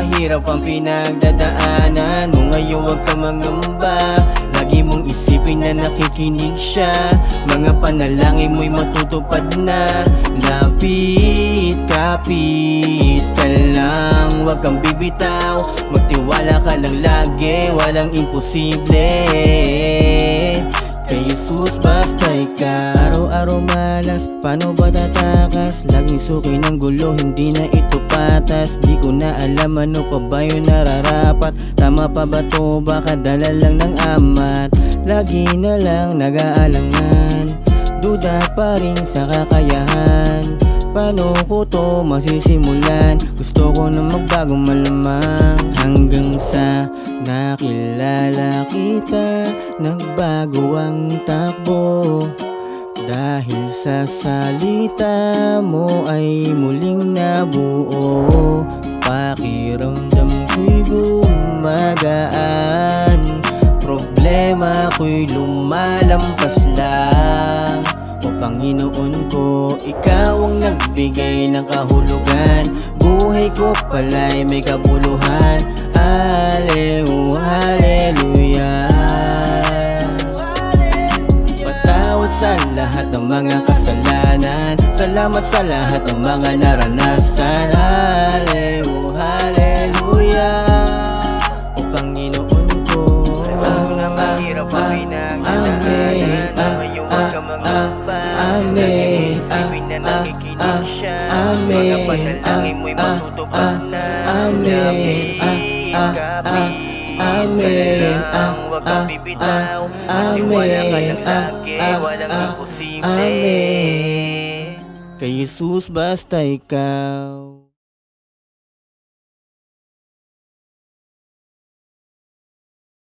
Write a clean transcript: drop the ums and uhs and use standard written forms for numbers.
mahirap ang pinagdadaanan mo. Ngayon huwag ka mangamba, lagi mong isipin na nakikinig siya. Mga panalangin mo'y matutupad na. Lapit, kapit ka lang, huwag kang bibitaw. Magtiwala ka lang lagi, walang imposible. Kay Jesus basta ikaw. Araw-araw malas, paano ba tatakas? Laging suki ng gulo, hindi na ito patas. Di ko na alam ano pa ba yung nararapat. Tama pa ba to, baka dala lang ng amat. Lagi na lang nag-aalangan, duda pa rin sa kakayahan. Paano ko to masisimulan? Gusto ko na magbago malamang. Hanggang sa nakilala kita, nagbago ang takbo. Dahil sa salita mo ay muling nabuo. Pakiramdam ko'y gumagaan, problema ko'y lumalampas lang. O Panginoon ko, ikaw ang nagbigay ng kahulugan. Buhay ko pala'y may kabuluhan. Hallelujah. Patawad sa lahat ng mga kasalanan, salamat sa lahat ng mga naranasan. Hallelujah. O Panginoon ko, mahirap ang pinagdadaanan mo. Ngayon huwag ka mangamba, Amen. isipin na nakikinig siya. Amen. Mga panalangin mo'y matutupad na. Amen. Kapit, Amen. huwag kang bibitaw. Amen. Magtiwala ka lang lagi, walang imposible. Amen. Kay Jesus basta ikaw.